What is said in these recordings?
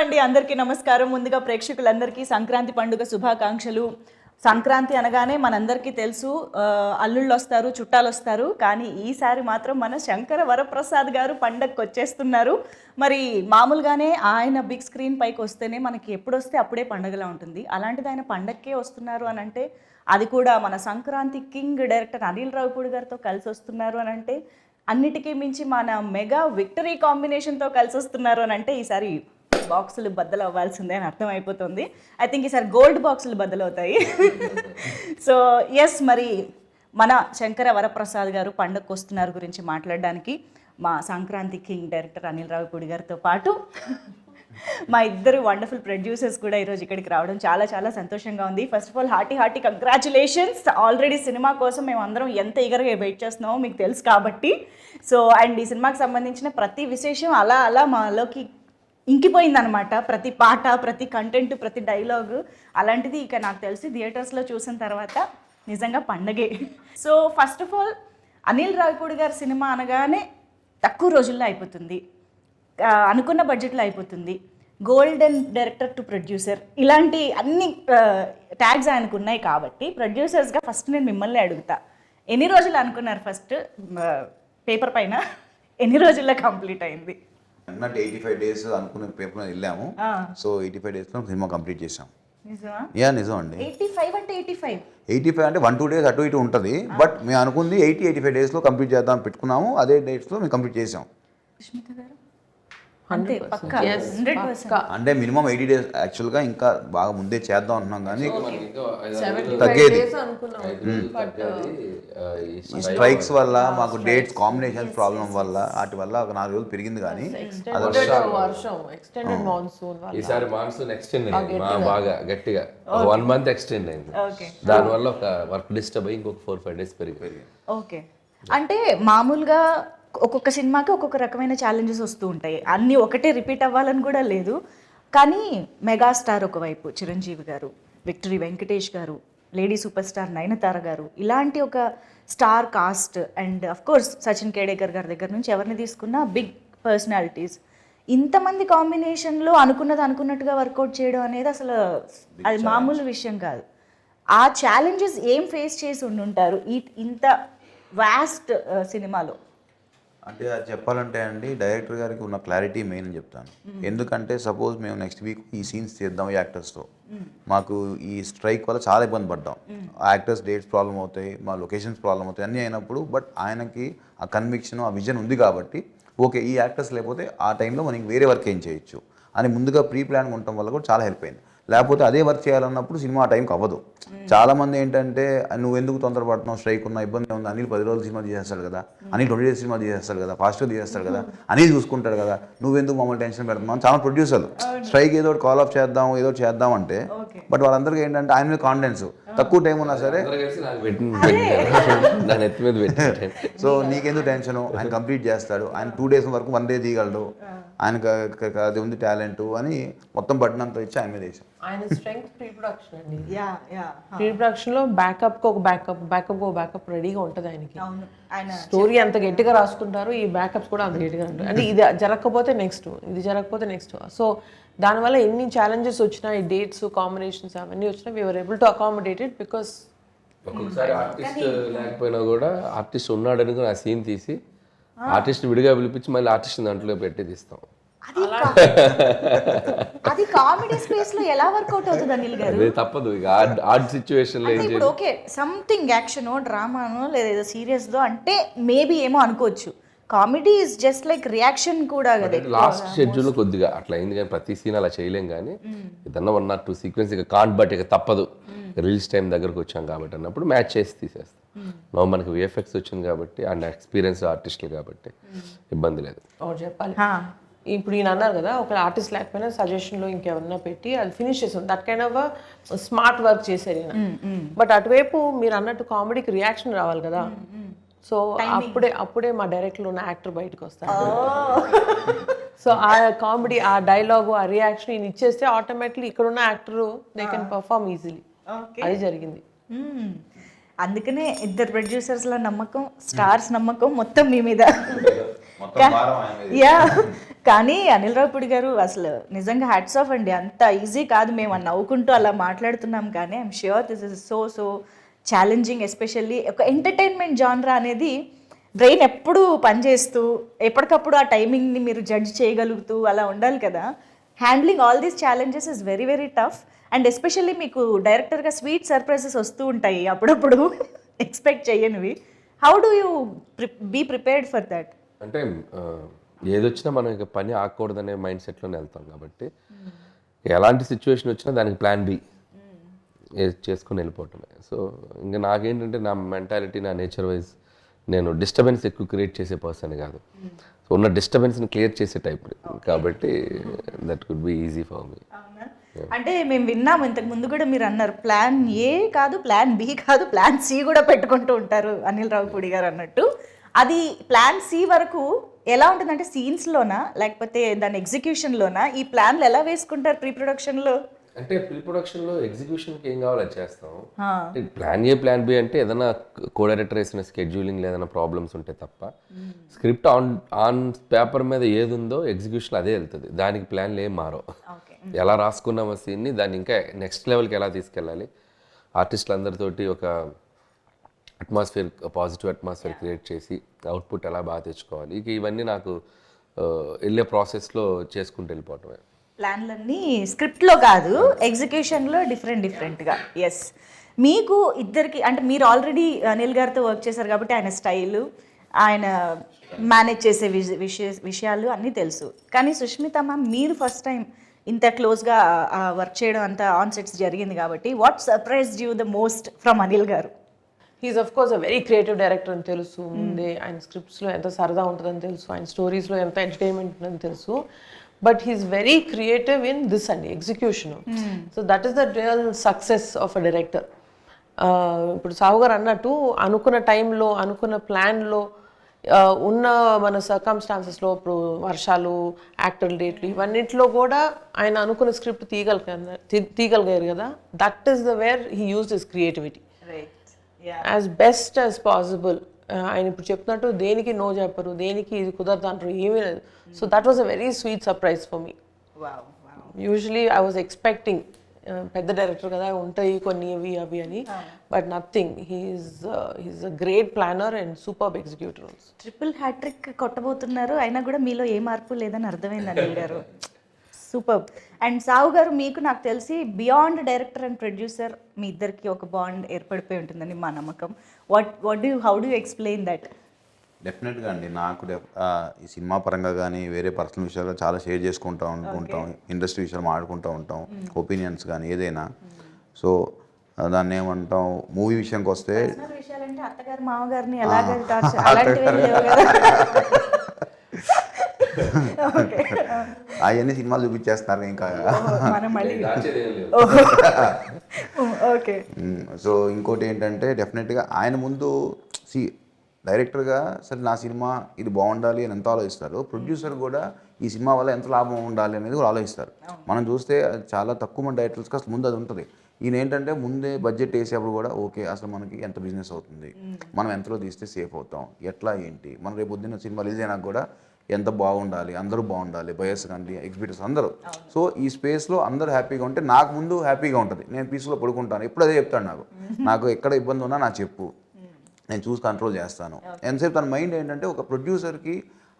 అండి, అందరికీ నమస్కారం. ముందుగా ప్రేక్షకులందరికీ సంక్రాంతి పండుగ శుభాకాంక్షలు. సంక్రాంతి అనగానే మనందరికీ తెలుసు, అల్లుళ్ళు వస్తారు, చుట్టాలు వస్తారు. కానీ ఈసారి మాత్రం మన శంకర వరప్రసాద్ గారు పండగకి వచ్చేస్తున్నారు. మరి మామూలుగానే ఆయన బిగ్ స్క్రీన్ పైకి వస్తేనే మనకి ఎప్పుడు వస్తే అప్పుడే పండుగలా ఉంటుంది. అలాంటిది ఆయన పండగకే వస్తున్నారు అని అంటే, అది కూడా మన సంక్రాంతి కింగ్ డైరెక్టర్ అనిల్ రావిపూడి గారితో కలిసి వస్తున్నారు అని అంటే, అన్నిటికీ మించి మన మెగా విక్టరీ కాంబినేషన్తో కలిసి వస్తున్నారు అని అంటే, ఈసారి బాక్సులు బద్దలు అవ్వాల్సిందే అని అర్థమైపోతుంది. ఐ థింక్ ఈసారి గోల్డ్ బాక్సులు బద్దలవుతాయి. సో ఎస్, మరి మన శంకర వరప్రసాద్ గారు పండగకు వస్తున్నారు గురించి మాట్లాడడానికి మా సంక్రాంతి కింగ్ డైరెక్టర్ అనిల్ రావిపూడి గారితో పాటు మా ఇద్దరు వండర్ఫుల్ ప్రొడ్యూసర్స్ కూడా ఈరోజు ఇక్కడికి రావడం చాలా చాలా సంతోషంగా ఉంది. First of all hearty congratulations. Already cinema కోసం మేము అందరం ఎంత ఈగర్గా వెయిట్ చేస్తున్నామో మీకు తెలుసు కాబట్టి. సో అండ్ ఈ సినిమాకి సంబంధించిన ప్రతి విశేషం అలా అలా మాలోకి ఇంకిపోయిందనమాట. ప్రతి పాట, ప్రతి కంటెంట్, ప్రతి డైలాగు. అలాంటిది ఇక నాకు తెలిసి థియేటర్స్లో చూసిన తర్వాత నిజంగా పండగే. So first of all Anil Ravipudi గారి సినిమా అనగానే తక్కువ రోజుల్లో అయిపోతుంది, అనుకున్న బడ్జెట్లో అయిపోతుంది, గోల్డెన్ డైరెక్టర్ టు ప్రొడ్యూసర్, ఇలాంటి అన్ని ట్యాగ్స్ ఆయనకు ఉన్నాయి. కాబట్టి ప్రొడ్యూసర్స్గా ఫస్ట్ నేను మిమ్మల్ని అడుగుతా, ఎన్ని రోజులు అనుకున్నారు ఫస్ట్ పేపర్ పైన, ఎన్ని రోజుల్లో కంప్లీట్ అయింది? 85 days అనుకున్న పేపర్ మీద వెళ్ళాము. సో 85 daysలో సినిమా కంప్లీట్ చేసాం. నిజం అండి. 85 అంటే 1-2 days అటు ఇటు ఉంటుంది. బట్ మేము అనుకుంది 85 daysలో కంప్లీట్ చేద్దాం పెట్టుకున్నాము. అదే డేట్స్లో మేము కంప్లీట్ చేసాం. అంటే మినిమం 80 days యాక్చువల్గా, ఇంకా బాగా ముందే చేద్దాం అంటున్నాం కానీ తగ్గేది. ఈ స్ట్రైక్స్ వల్ల మాకు డేట్స్ కాంబినేషన్ ప్రాబ్లం వల్ల వాటి వల్ల ఒక 4 రోజులు పెరిగింది. కానీ ఈసారి మాన్సూన్ ఎక్స్టెండ్ అయింది, బాగా గట్టిగా 1 month ఎక్స్టెండ్ అయింది. దానివల్ల ఒక వర్క్ డిస్టర్బ్ అయ్యి ఇంకొక 4-5 days పెరిగింది. ఓకే, అంటే మామూలుగా ఒక్కొక్క సినిమాకి ఒక్కొక్క రకమైన ఛాలెంజెస్ వస్తూ ఉంటాయి. అన్నీ ఒకటే రిపీట్ అవ్వాలని కూడా లేదు. కానీ మెగాస్టార్ ఒకవైపు చిరంజీవి గారు, విక్టరీ వెంకటేష్ గారు, లేడీ సూపర్ స్టార్ నయనతార గారు, ఇలాంటి ఒక star cast and of course Sachin Khedekar గారి దగ్గర నుంచి ఎవరిని తీసుకున్నా బిగ్ పర్సనాలిటీస్, ఇంతమంది కాంబినేషన్లో అనుకున్నది అనుకున్నట్టుగా వర్కౌట్ చేయడం అనేది అసలు అది మామూలు విషయం కాదు. ఆ ఛాలెంజెస్ ఏం ఫేస్ చేసి ఉండుంటారు ఇంత వాస్ట్ సినిమాలో? అంటే అది చెప్పాలంటే అండి, డైరెక్టర్ గారికి ఉన్న క్లారిటీ మెయిన్ అని చెప్తాను. ఎందుకంటే సపోజ్ మేము నెక్స్ట్ వీక్ ఈ సీన్స్ చేద్దాం ఈ యాక్టర్స్తో, మాకు ఈ స్ట్రైక్ వల్ల చాలా ఇబ్బంది పడ్డాం. యాక్టర్స్ డేట్స్ ప్రాబ్లం అవుతాయి, మా లొకేషన్స్ ప్రాబ్లం అవుతాయి, అన్నీ అయినప్పుడు బట్ ఆయనకి ఆ కన్విక్షన్, ఆ విజన్ ఉంది కాబట్టి ఓకే ఈ యాక్టర్స్ లేకపోతే ఆ టైంలో మనకి వేరే వర్క్ ఏం చేయొచ్చు అని ముందుగా ప్రీ ప్లాన్ ఉండటం వల్ల కూడా చాలా హెల్ప్ అయింది. లేకపోతే అదే వర్క్ చేయాలన్నప్పుడు సినిమా ఆ టైంకి అవ్వదు. చాలామంది ఏంటంటే నువ్వు ఎందుకు తొందరపడుతున్నావు, స్ట్రైక్ ఉన్న ఇబ్బంది ఉంది, అనిల్ 10 రోజులు సినిమా తీసేస్తాడు కదా, అనిల్ 20 days సినిమా తీసేస్తాడు కదా, ఫాస్ట్గా తీసేస్తాడు కదా, అనిల్ చూసుకుంటాడు కదా, నువ్వెందుకు మమ్మల్ని టెన్షన్ పెడుతున్నావు చాలా ప్రొడ్యూసర్లు. స్ట్రైక్ ఏదో కాల్ ఆఫ్ చేద్దాం, ఏదో చేద్దాం అంటే బట్ వాళ్ళందరికీ ఏంటంటే ఆయన మీద కాన్ఫిడెన్స్, తక్కువ టైం ఉన్నా సరే సో నీకెందుకు టెన్షను, ఆయన కంప్లీట్ చేస్తాడు, ఆయన 2 days వరకు 1 day తీయగలడు, ఆయనకు అది ఉంది టాలెంట్ అని మొత్తం బటన్ అంతా ఇచ్చి ఆయన మీద వేసాం. ఆయన స్ట్రెంగ్త్ ప్రీ ప్రొడక్షన్ అండి. ప్రీ ప్రొడక్షన్ లో బ్యాకప్ కు ఒక బ్యాకప్ రెడీగా ఉంటుంది ఆయనకి. స్టోరీ అంత గట్టిగా రాసుకుంటారు, ఈ బ్యాకప్స్ కూడా అంత గట్టిగా ఉంటాయి. అంటే ఇది జరగకపోతే నెక్స్ట్, ఇది జరగకపోతే నెక్స్ట్. సో దానివల్ల ఎన్ని ఛాలెంజెస్ వచ్చినా, ఈ డేట్స్ కాంబినేషన్స్ అవన్నీ వచ్చినా we were able to accommodate it because ఒక్కొక్కసారి ఆర్టిస్ట్ లేకపోయినా కూడా ఆర్టిస్ట్ ఉన్నాడని ఆ సీన్ తీసి ఆర్టిస్ట్ విడిగా పిలిపించి మళ్ళీ ఆర్టిస్ట్ దాంట్లో పెట్టి తీస్తాం. అది కామెడీ స్పేస్ లో ఎలా వర్కౌట్ అవుతుంది అనిల్ గారు? అది తప్పదు, ఇక ఆర్ట్ సిచ్యువేషన్ లో ఇప్పుడు ఓకే సంథింగ్ యాక్షనో డ్రామానో లేదా ఏదో సీరియస్ దో అంటే మేబీ ఏమో అనుకోవచ్చు. Comedy is just like reaction కూడా కదా. లాస్ట్ షెడ్యూల్ కొద్దిగా అట్లా అయింది, కానీ ప్రతి సీన్ అలా చేయలేం. కానీ ఏదన్నా 1 or 2 సీక్వెన్స్ ఇక కాంట్ బట్ ఇక తప్పదు, రిలీజ్ టైం దగ్గరకు వచ్చాం కాబట్టి అన్నప్పుడు మ్యాచ్ చేసి తీసేస్తాం. మనకి విఎఫ్ఎక్స్ వచ్చింది కాబట్టి అండ్ ఎక్స్పీరియన్స్ ఆర్టిస్టులు కాబట్టి ఇబ్బంది లేదు. చెప్పాలి ఇప్పుడు ఈయన అన్నారు కదా, ఒక ఆర్టిస్ట్ లేకపోయినా సజెషన్లో ఇంకెవరన్నా పెట్టి అది ఫినిష్ చేసాం. That kind of smart work చేశారు ఈయన. బట్ అటువైపు మీరు అన్నట్టు కామెడీకి రియాక్షన్ రావాలి కదా. సో అప్పుడే మా డైరెక్ట్లో ఉన్న యాక్టర్ బయటకు వస్తారు. సో ఆ కామెడీ, ఆ డైలాగు, ఆ రియాక్షన్ ఈయన ఇచ్చేస్తే ఆటోమేటిక్లీ ఇక్కడ ఉన్న actor they can perform easily. అది జరిగింది. అందుకనే ఇద్దరు ప్రొడ్యూసర్స్ల నమ్మకం, స్టార్స్ నమ్మకం మొత్తం మీ మీద. మొత్తం భారం ఆయన మీద. యా కానీ అనిల్ రావుపూడి గారు అసలు నిజంగా హ్యాట్స్ ఆఫ్ అండి. అంత ఈజీ కాదు, మేము అని నవ్వుకుంటూ అలా మాట్లాడుతున్నాం కానీ I'm sure this is so challenging. Especially ఒక ఎంటర్టైన్మెంట్ జానరా అనేది బ్రెయిన్ ఎప్పుడు పనిచేస్తూ ఎప్పటికప్పుడు ఆ టైమింగ్ని మీరు జడ్జ్ చేయగలుగుతూ అలా ఉండాలి కదా. Handling all these challenges is very very tough. And especially మీకు డైరెక్టర్గా స్వీట్ సర్ప్రైజెస్ వస్తూ ఉంటాయి అప్పుడప్పుడు ఎక్స్పెక్ట్ చేయనివి. How do you be prepared for that? అంటే ఏదొచ్చినా మనం ఇక పని ఆగకూడదనే మైండ్ సెట్లోనే వెళ్తాం కాబట్టి ఎలాంటి సిచ్యువేషన్ వచ్చినా దానికి ప్లాన్ బి చేసుకుని వెళ్ళిపోవటమే. సో ఇంకా నాకేంటంటే నా మెంటాలిటీ, నా నేచర్ వైజ్ నేను డిస్టర్బెన్స్ ఎక్కువ క్రియేట్ చేసే పర్సన్ కాదు. సో ఉన్న డిస్టర్బెన్స్ని క్లియర్ చేసే టైప్ కాబట్టి that could be easy for me. అంటే మేము విన్నాము ఇంతకు ముందు కూడా, మీరు అన్నారు ప్లాన్ ఏ కాదు, ప్లాన్ బి కాదు, ప్లాన్ సి కూడా పెట్టుకుంటూ ఉంటారు అనిల్ రావుపూడి గారు అన్నట్టు. అది ప్లాన్ సి వరకు ఎలా ఉంటుందంటే సీన్స్లోనా లేకపోతే దాని ఎగ్జిక్యూషన్లోనా? ఈ ప్లాన్లు ఎలా వేసుకుంటారు ప్రీ ప్రొడక్షన్లో? అంటే ప్రీ ప్రొడక్షన్లో ఎగ్జిక్యూషన్కి ఏం కావాలో అది చేస్తాం. ప్లాన్ ఏ ప్లాన్ బి అంటే ఏదైనా కో డైరెక్టర్ వేసిన స్కెడ్యూలింగ్ ఏదైనా ప్రాబ్లమ్స్ ఉంటే తప్ప స్క్రిప్ట్ ఆన్ పేపర్ మీద ఏది ఉందో ఎగ్జిక్యూషన్ అదే వెళ్తుంది. దానికి ప్లాన్లు ఏం మారో. ఎలా రాసుకున్నామో సీన్ని దాన్ని ఇంకా నెక్స్ట్ లెవెల్కి ఎలా తీసుకెళ్ళాలి, ఆర్టిస్టులు అందరితోటి ఒక అట్మాస్ఫియర్, పాజిటివ్ అట్మాస్ఫియర్ క్రియేట్ చేసి అవుట్పుట్ ఎలా బాగా తెచ్చుకోవాలి, ఇక ఇవన్నీ నాకు వెళ్ళే ప్రాసెస్లో చేసుకుంటూ వెళ్ళిపోవటమే. ప్లాన్లన్నీ స్క్రిప్ట్లో కాదు, ఎగ్జిక్యూషన్లో డిఫరెంట్గా. ఎస్, మీకు ఇద్దరికి అంటే మీరు ఆల్రెడీ అనిల్ గారితో వర్క్ చేశారు కాబట్టి ఆయన స్టైలు, ఆయన మేనేజ్ చేసే విషయాలు అన్నీ తెలుసు. కానీ సుష్మిత మ్యామ్, మీరు ఫస్ట్ టైం ఇంత క్లోజ్గా వర్క్ చేయడం అంత ఆన్ సెట్స్ జరిగింది కాబట్టి what surprised you the most from Anil garu? He's of course a very creative director అని తెలుసు ముందే. ఆయన స్క్రిప్ట్స్లో ఎంత సరదా ఉంటుందని తెలుసు, ఆయన స్టోరీస్లో ఎంత ఎంటర్టైన్మెంట్ ఉంటుందని తెలుసు. But he's very creative in this అండి, execution. So that is the real success of a director. ఇప్పుడు సాహు గారు అన్నట్టు అనుకున్న టైంలో, అనుకున్న ప్లాన్లో, ఉన్న మన సర్కమ్స్టాన్సెస్లో, ఇప్పుడు వర్షాలు, యాక్టర్ డేట్లు, ఇవన్నింటిలో కూడా ఆయన అనుకున్న స్క్రిప్ట్ తీయగలిగారు కదా. That is the where he used his creativity as best as possible. ఆయన ఇప్పుడు చెప్తున్నట్టు దేనికి నో చెప్పరు, దేనికి ఇది కుదరదు అంటారు, ఏమీ లేదు. So that was a very sweet surprise for me. Usually I was expecting పెద్ద డైరెక్టర్ కదా ఉంటాయి కొన్ని ఇవి అవి అని, but nothing. He's a great planner and superb executor. Triple hattrick కొట్టబోతున్నారు, అయినా కూడా మీలో ఏ మార్పు లేదని అర్థమైంది అనిల్ గారు. సూపర్. అండ్ సాహు గారు, మీకు నాకు తెలిసి బియాండ్ డైరెక్టర్ అండ్ ప్రొడ్యూసర్ మీ ఇద్దరికి ఒక బాండ్ ఏర్పడిపోయి ఉంటుందని మా నమ్మకం. How do you explain that? డెఫినెట్గా అండి, నాకు ఈ సినిమా పరంగా కానీ వేరే పర్సనల్ విషయాలు చాలా షేర్ చేసుకుంటూ ఉంటాం, ఇండస్ట్రీ విషయాలు మాట్లాడుకుంటూ ఉంటాం, ఒపీనియన్స్ కానీ ఏదైనా. సో దాన్ని ఏమంటాం, మూవీ విషయానికి వస్తే విషయాలంటే అత్తగారు మామగారిని ఎలాగ అలాంటివి లేవు కదా. అవన్నీ సినిమాలు చూపించేస్తున్నారు ఇంకా. సో ఇంకోటి ఏంటంటే డెఫినెట్గా ఆయన ముందు డైరెక్టర్గా సరే నా సినిమా ఇది బాగుండాలి అని ఎంత ఆలోచిస్తారు, ప్రొడ్యూసర్ కూడా ఈ సినిమా వల్ల ఎంత లాభం ఉండాలి అనేది కూడా ఆలోచిస్తారు. మనం చూస్తే చాలా తక్కువ మంది డైరెక్టర్స్కి అసలు ముందు అది ఉంటుంది. ఈయన ఏంటంటే ముందే బడ్జెట్ వేసేప్పుడు కూడా ఓకే అసలు మనకి ఎంత బిజినెస్ అవుతుంది, మనం ఎంతలో తీస్తే సేఫ్ అవుతాం, ఎట్లా ఏంటి, మనం రేపు పొద్దున్న సినిమా రిలీజ్ అయినా కూడా ఎంత బాగుండాలి, అందరూ బాగుండాలి, బయర్స్ కానీ ఎగ్జిబిటర్స్ అందరూ. సో ఈ స్పేస్లో అందరూ హ్యాపీగా ఉంటే నాకు ముందు హ్యాపీగా ఉంటుంది, నేను పీస్లో పడుకుంటాను. ఎప్పుడు అదే చెప్తాను, నాకు ఎక్కడ ఇబ్బంది ఉన్నా నాకు చెప్పు, నేను చూసి కంట్రోల్ చేస్తాను. ఎంతసేపు తన మైండ్ ఏంటంటే ఒక ప్రొడ్యూసర్కి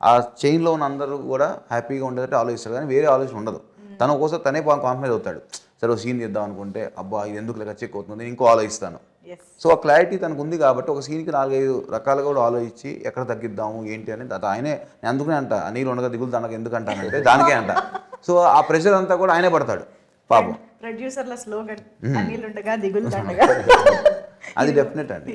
ఆ చైన్లో ఉన్న అందరూ కూడా హ్యాపీగా ఉండేటట్టు ఆలోచిస్తారు, కానీ వేరే ఆలోచన ఉండదు. తను ఒక్కోసారి తనే కాంప్రమైజ్ అవుతాడు. సరే ఒక సీన్ చేద్దాం అనుకుంటే అబ్బా ఇది ఎందుకు లెక్క చెక్ అవుతుంది, ఇంకో ఆలోచిస్తాను. సో ఆ క్లారిటీ తనకు ఉంది కాబట్టి ఒక సీన్కి 4-5 రకాలుగా కూడా ఆలోచించి ఎక్కడ తగ్గిద్దాము ఏంటి అనేది అది ఆయనే. నేను అందుకనే అంట నీళ్ళు ఉండగా దిగులు దండగా ఎందుకు అంటానంటే దానికే అంట. సో ఆ ప్రెషర్ అంతా కూడా ఆయనే పడతాడు పాపం. ప్రొడ్యూసర్ల స్లోగన్ అనిల్ ఉండగా దిగులు దండగా. అది డెఫినెట్ అండి.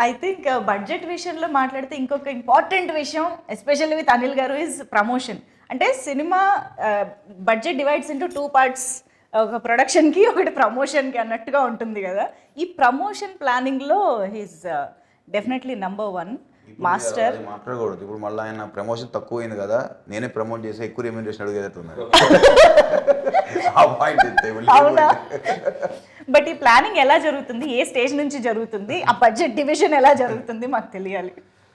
ఐ థింక్ బడ్జెట్ విషయంలో మాట్లాడితే ఇంకొక ఇంపార్టెంట్ విషయం ఎస్పెషల్లీ విత్ అనిల్ గారు ఇస్ ప్రమోషన్. అంటే cinema budget divides into 2 parts, ఒక ప్రొడక్షన్కి ఒకటి ప్రమోషన్కి అన్నట్టుగా ఉంటుంది కదా. ఈ ప్రమోషన్ ప్లానింగ్లో హీస్ డెఫినెట్లీ నంబర్ 1 మాస్టర్. మాట్లాడకూడదు ఇప్పుడు, మళ్ళీ ఆయన ప్రమోషన్ తక్కువ అయింది కదా, నేనే ప్రమోట్ చేసి ఎక్కువ రెమ్యూనరేషన్ అడిగేటట్టున్నారు. అవునా? బట్ ఈ ప్లానింగ్ ఎలా జరుగుతుంది, ఏ స్టేజ్ నుంచి జరుగుతుంది, ఆ బడ్జెట్ డివిజన్ ఎలా జరుగుతుంది మాకు తెలియాలి.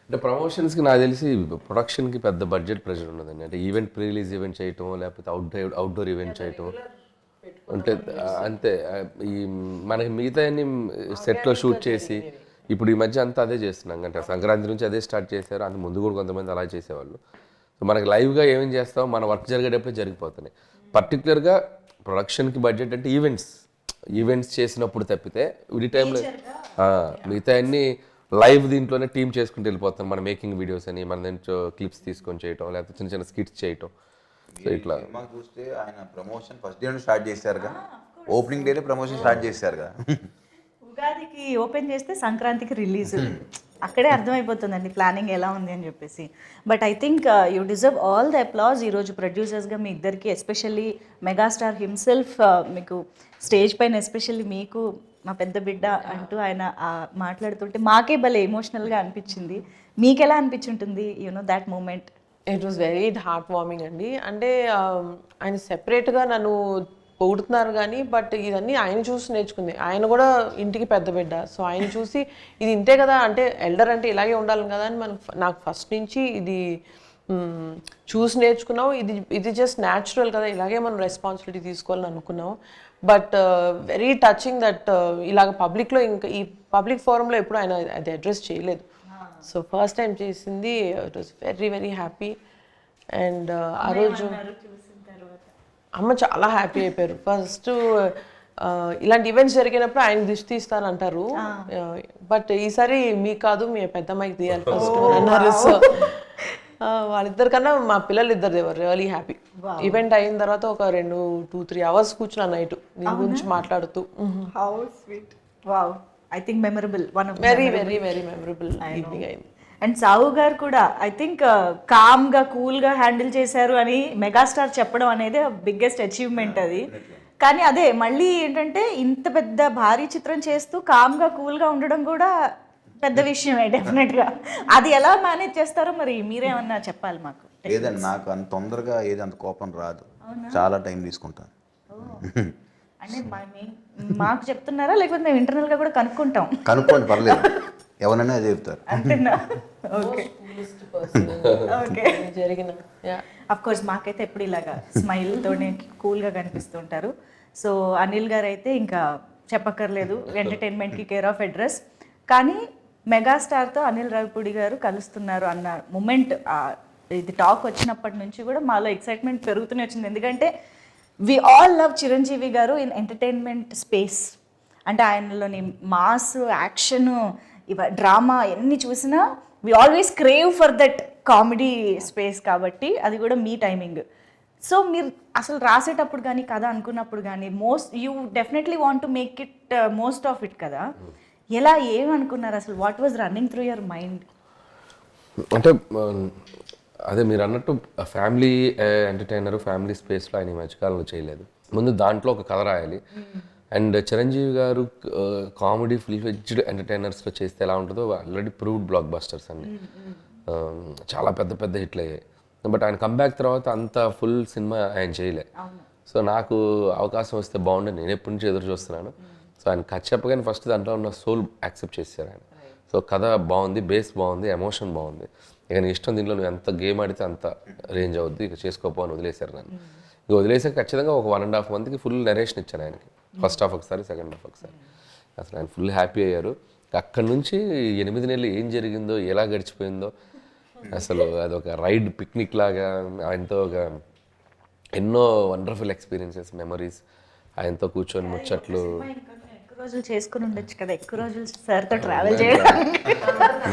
అంటే ప్రమోషన్స్కి నాకు తెలిసి ప్రొడక్షన్కి పెద్ద బడ్జెట్ ప్రెషర్ ఉండదండి. అంటే ఈవెంట్ ప్రీ రిలీజ్ ఈవెంట్ చేయటం, లేకపోతే అవుట్డోర్ ఈవెంట్ చేయటం అంటే అంతే. ఈ మనకి మిగతా అన్ని సెట్లో షూట్ చేసి ఇప్పుడు ఈ మధ్య అంతా అదే చేస్తున్నాం. అంటే సంక్రాంతి నుంచి అదే స్టార్ట్ చేశారు, అంత ముందు కూడా కొంతమంది అలా చేసేవాళ్ళు. సో మనకి లైవ్గా ఏమేం చేస్తాం, మన వర్క్ జరిగేటప్పుడే జరిగిపోతున్నాయి. పర్టికులర్గా ప్రొడక్షన్కి బడ్జెట్ అంటే ఈవెంట్స్ చేసినప్పుడు తప్పితే విడి టైంలో మిగతా అన్ని లైవ్ దీంట్లోనే టీమ్ చేసుకుంటూ వెళ్ళిపోతాం. మన మేకింగ్ వీడియోస్ అని మన దాంట్లో క్లిప్స్ తీసుకొని చేయటం, లేకపోతే చిన్న చిన్న స్కిట్స్ చేయటం. సో ఇట్లా మాకు చూస్తే ఆయన ప్రమోషన్ ఫస్ట్ డే స్టార్ట్ చేశారుగా, ఓపెనింగ్ డేనే ప్రమోషన్ స్టార్ట్ చేశారుగా. ఉగాదికి ఓపెన్ చేస్తే సంక్రాంతికి రిలీజ్, అక్కడే అర్థమైపోతుందండి ప్లానింగ్ ఎలా ఉంది అని చెప్పేసి. But I think you deserve all the applause. ఈరోజు ప్రొడ్యూసర్స్గా మీ ఇద్దరికి, ఎస్పెషల్లీ మెగాస్టార్ హిమ్సెల్ఫ్ మీకు స్టేజ్ పైన, ఎస్పెషల్లీ మీకు మా పెద్ద బిడ్డ అంటూ ఆయన మాట్లాడుతుంటే మాకే భలే ఎమోషనల్గా అనిపించింది. మీకు ఎలా అనిపించుంటుంది that moment? It was very heart warming అండి. అంటే ఆయన సెపరేట్గా నన్ను పొగుడుతున్నారు కానీ బట్ ఇదన్నీ ఆయన చూసి నేర్చుకుంది. ఆయన కూడా ఇంటికి పెద్ద బిడ్డ, సో ఆయన చూసి ఇది ఇంతే కదా, అంటే ఎల్డర్ అంటే ఇలాగే ఉండాలి కదా అని నాకు ఫస్ట్ నుంచి ఇది చూసి నేర్చుకున్నావు. ఇది జస్ట్ న్యాచురల్ కదా, ఇలాగే మనం రెస్పాన్సిబిలిటీ తీసుకోవాలని అనుకున్నాం. బట్ వెరీ టచింగ్ దట్ ఇలాగ పబ్లిక్లో, ఇంకా ఈ పబ్లిక్ ఫోరంలో ఎప్పుడు ఆయన అది అడ్రస్ చేయలేదు. సో ఫస్ట్ టైం చేసింది. It was very very happy. And ఆ రోజు అమ్మ చాలా హ్యాపీ అయిపోయారు. ఫస్ట్ ఇలాంటి ఈవెంట్స్ జరిగినప్పుడు ఆయన దిష్టి తీస్తానంటారు, బట్ ఈసారి మీకు కాదు మీ పెద్దమ్మాయికి తీయాలి ఫస్ట్ అన్నారు. సో వాళ్ళిద్దరికన్నా మా పిల్లలు ఇద్దరు దేవర్ రియలీ హ్యాపీ. ఈవెంట్ అయిన తర్వాత ఒక 2-3 hours కూర్చున్నా నైట్ దీని గురించి మాట్లాడుతూ. How sweet. Wow, I think memorable, one of very very very memorable evening అయింది. అండ్ సావు గారు కూడా ఐ థింక్ కామ్గా కూల్గా హ్యాండిల్ చేశారు అని మెగాస్టార్ చెప్పడం అనేది బిగ్గెస్ట్ అచీవ్మెంట్ అది. కానీ అదే మళ్ళీ ఏంటంటే ఇంత పెద్ద భారీ చిత్రం చేస్తూ కామ్గా కూల్గా ఉండడం కూడా పెద్ద విషయమే డెఫినెట్గా. అది ఎలా మేనేజ్ చేస్తారో మరి మీరేమన్నా చెప్పాలి మాకు. లేదండి, నాకు అంత తొందరగా అంత కోపం రాదు, చాలా టైం తీసుకుంటాను. అంటే మాకు చెప్తున్నారా లేకపోతే మేము ఇంటర్నల్గా కూడా కనుక్కుంటాం? కనుక్కోండి, పర్లేదు, ఎవరైనా చెప్తారు. అంతేనా? Okay okay. జరిగిన అఫ్ కోర్స్ మాకైతే ఎప్పుడు ఇలాగా స్మైల్తోనే కూల్గా కనిపిస్తుంటారు. సో అనిల్ గారు అయితే ఇంకా చెప్పక్కర్లేదు, ఎంటర్టైన్మెంట్కి కేర్ ఆఫ్ అడ్రస్. కానీ మెగాస్టార్తో అనిల్ రావిపూడి గారు కలుస్తున్నారు అన్న మూమెంట్, ఇది టాక్ వచ్చినప్పటి నుంచి కూడా మాలో ఎక్సైట్మెంట్ పెరుగుతూనే వచ్చింది. ఎందుకంటే వి ఆల్ లవ్ చిరంజీవి గారు ఇన్ ఎంటర్టైన్మెంట్ స్పేస్. అంటే ఆయనలోని మాస్, యాక్షను, డ్రామా ఎన్ని చూసినా we always crave for that comedy space. కాబట్టి అది కూడా మీ టైమింగ్. సో మీరు అసలు రాసేటప్పుడు కానీ కథ అనుకున్నప్పుడు కానీ you definitely want to make it most of it కదా. ఎలా ఏమనుకున్నారు అసలు? What was running through your mind? అంటే అదే మీరు అన్నట్టు ఫ్యామిలీ ఎంటర్టైనర్, ఫ్యామిలీ స్పేస్లో ఆయన ఈ మధ్యకాలంలో చేయలేదు. ముందు దాంట్లో ఒక కథ రాయాలి. అండ్ చిరంజీవి గారు కామెడీ ఫుల్ ఫ్లెడ్జ్డ్ ఎంటర్టైనర్స్లో చేస్తే ఎలా ఉంటుందో ఆల్రెడీ ప్రూవ్డ్ బ్లాక్ బస్టర్స్ అన్ని చాలా పెద్ద పెద్ద హిట్లు అయ్యాయి. బట్ ఆయన కంబ్యాక్ తర్వాత అంత ఫుల్ సినిమా ఆయన చేయలే. సో నాకు అవకాశం వస్తే బాగుండే, నేను ఎప్పటి నుంచి ఎదురు చూస్తున్నాను. సో ఆయన కథ చెప్పగానే ఫస్ట్ దాంట్లో ఉన్న సోల్ యాక్సెప్ట్ చేశారు ఆయన. సో కథ బాగుంది, బేస్ బాగుంది, ఎమోషన్ బాగుంది, ఇక నీ ఇష్టం, దీంట్లో నువ్వు ఎంత గేమ్ ఆడితే అంత రేంజ్ అవుద్ది, ఇక చేసుకోపో అని వదిలేశారు నన్ను. ఇక వదిలేసాక ఖచ్చితంగా ఒక 1.5 monthకి ఫుల్ నరేషన్ ఇచ్చాను ఆయనకి. ఫస్ట్ హాఫ్ ఒకసారి, సెకండ్ హాఫ్ ఒకసారి. అసలు ఆయన ఫుల్ హ్యాపీ అయ్యారు. అక్కడి నుంచి 8 నెలలు ఏం జరిగిందో, ఎలా గడిచిపోయిందో, అసలు అదొక రైడ్, పిక్నిక్ లాగా ఆయనతో ఒక ఎన్నో వండర్ఫుల్ ఎక్స్పీరియన్సెస్, మెమరీస్, ఆయనతో కూర్చొని ముచ్చట్లు. రోజులు చేసుకుని ఉండొచ్చు కదా, ఎక్కువ రోజులు సార్తో ట్రావెల్ చేయడం.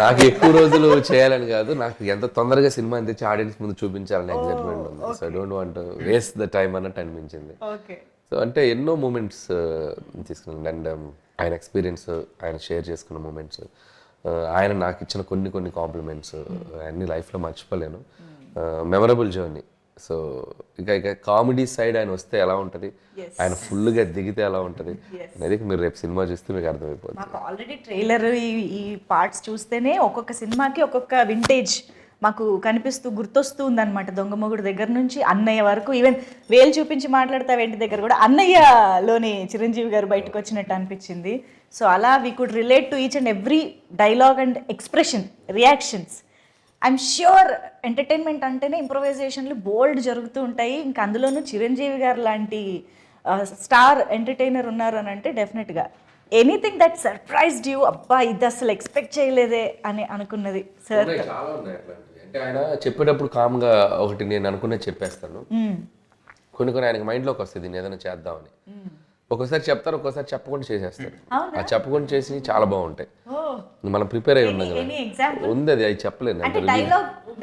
నాకు ఎక్కువ రోజులు చేయాలని కాదు, నాకు ఎంత తొందరగా సినిమా తెచ్చి ఆడియన్స్ ముందు చూపించాలని ఎగ్జైట్మెంట్ ఉంది. So I don't want waste the time అన్నట్టు అనిపించింది. సో అంటే ఎన్నో మూమెంట్స్ తీసుకున్నాను. అండ్ ఆయన ఎక్స్పీరియన్స్, ఆయన షేర్ చేసుకున్న మూమెంట్స్, ఆయన నాకు ఇచ్చిన కొన్ని కాంప్లిమెంట్స్ అన్ని లైఫ్లో మర్చిపోలేను. Memorable journey. సో ఇక కామెడీ సైడ్ ఆయన వస్తే ఎలా ఉంటుంది, ఆయన ఫుల్గా దిగితే ఎలా ఉంటుంది అనేది మీరు రేపు సినిమా చూస్తే మీకు అర్థమైపోతుంది. మాకు ఆల్రెడీ ట్రైలర్, ఈ పార్ట్స్ చూస్తేనే ఒక్కొక్క సినిమాకి ఒక్కొక్క వింటేజ్ మాకు కనిపిస్తూ గుర్తొస్తూ ఉందన్నమాట. దొంగమొగుడు దగ్గర నుంచి అన్నయ్య వరకు, ఈవెన్ వేలు చూపించి మాట్లాడతా వెంటి దగ్గర కూడా అన్నయ్యలోని చిరంజీవి గారు బయటకు వచ్చినట్టు అనిపించింది. సో అలా we could relate to each and every dialogue and expression, reactions. I'm sure entertainment అంటేనే ఇంప్రొవైజేషన్లు బోల్డ్ జరుగుతూ ఉంటాయి. ఇంకా అందులోనూ చిరంజీవి గారు లాంటి స్టార్ ఎంటర్టైనర్ ఉన్నారు అని అంటే డెఫినెట్గా ఎనీథింగ్ దట్ సర్ప్రైజ్డ్ యూ, అబ్బా ఇది అసలు ఎక్స్పెక్ట్ చేయలేదే అని అనుకున్నది సార్? చాలా ఉన్నాయి అట్లాంటివి. అంటే ఆయన చెప్పేటప్పుడు కామ్గా ఒకటి నేను అనుకున్నది చెప్పేస్తాను. కొన్ని ఆయనకి మైండ్లోకి వస్తుంది నేను ఏదైనా చేద్దామని. ఒక్కోసారి చెప్తారు, ఒక్కోసారి చెప్పకుండా చేసేస్తారు. ఆ చెప్పకుండా చేసి చాలా బాగుంటాయి. మనం ప్రిపేర్ అయి ఉన్నాం కదా, ఉంది అది చెప్పలేను.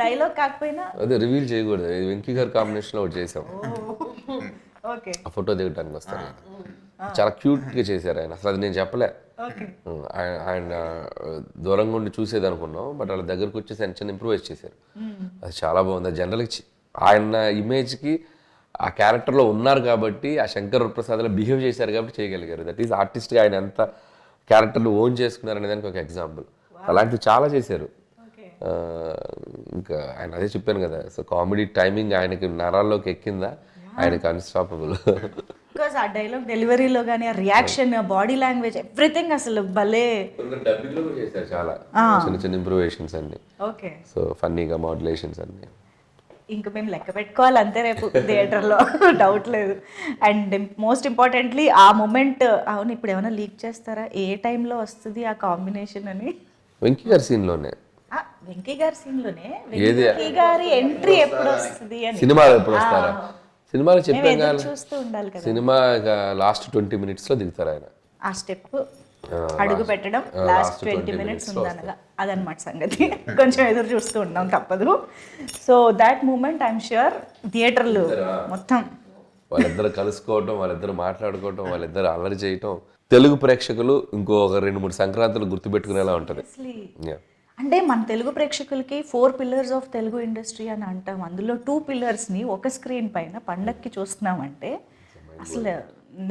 డైలాగ్ కాకపోయినా అదే రివీల్ చేయకూడదు. వెంకీ గారి కాంబినేషన్ లో ఒకటి చేసాం, ఆ ఫోటో దిగడానికి వస్తారు. చాలా క్యూట్ గా చేశారు ఆయన. అసలు అది నేను చెప్పలే, ఆయన దూరంగా ఉండి చూసేది అనుకున్నాం, బట్ వాళ్ళ దగ్గరకు వచ్చేసి ఆయన చిన్న ఇంప్రూవైజ్ చేశారు. అది చాలా బాగుంది. జనరల్గా ఆయన ఇమేజ్కి ఆ క్యారెక్టర్లో ఉన్నారు కాబట్టి, ఆ శంకర్ వరప్రసాద్లో బిహేవ్ చేశారు కాబట్టి చేయగలిగారు. దట్ ఈస్ ఆర్టిస్ట్గా ఆయన ఎంత క్యారెక్టర్లు ఓన్ చేసుకున్నారు అనే దానికి ఒక ఎగ్జాంపుల్. అలాంటివి చాలా చేశారు. ఇంకా ఆయన అదే చెప్పాను కదా, సో కామెడీ టైమింగ్ ఆయనకి నరాల్లోకి ఎక్కిందా, ఆయనకి అన్స్టాపబుల్. బికాస్ ఆ డైలాగ్ డెలివరీలో కానీ ఆ రియాక్షన్, బాడీ లాంగ్వేజ్, ఎవ్రీథింగ్ అసలు భలే. డబ్బింగ్లో కూడా చేశారు చాలా చిన్న చిన్న ఇంప్రూవేషన్స్ అన్ని. ఓకే, సో ఫన్నీగా మాడ్యులేషన్స్ అన్ని. ఇంకా మేము లెక్క పెట్టుకోవాలి అంతే రేపు థియేటర్లో, డౌట్ లేదు. అండ్ మోస్ట్ ఇంపార్టెంట్లీ ఆ మూమెంట్, అవును ఇప్పుడు ఏమైనా లీక్ చేస్తారా ఏ టైంలో వస్తుంది ఆ కాంబినేషన్ అని? వెంకీ గారి సీన్లోనే, వెంకీ గారి సీన్లోనే వెంకీ గారి ఎంట్రీ ఎప్పుడు వస్తుంది అని, సినిమాలో ఎప్పుడు వస్తారా, సినిమాలో చెప్పాం కదా, చూస్తూ ఉండాలి కదా. సినిమా లాస్ట్ 20 minutes లో దిగుతారు ఆయన. ఆ స్టెప్ అడుగు పెట్టడం లాస్ట్ 20 minutes ఉందనగా అదనమాట సంగతి. కొంచెం ఎదురు చూస్తూ ఉన్నాం, తప్పదు. So that moment I'm sure థియేటర్లు మొత్తం వాళ్ళిద్దరు కలుసుకోవటం, వాళ్ళిద్దరు మాట్లాడుకోవటం, వాళ్ళిద్దరు అల్లరి చేయటం తెలుగు ప్రేక్షకులు ఇంకో 2-3 సంక్రాంతులు గుర్తుపెట్టుకునేలా ఉంటుంది. అంటే మన తెలుగు ప్రేక్షకులకి 4 pillars ఆఫ్ తెలుగు ఇండస్ట్రీ అని అంటాం. అందులో 2 pillars-ని ఒక స్క్రీన్ పైన పండక్కి చూస్తున్నామంటే అసలు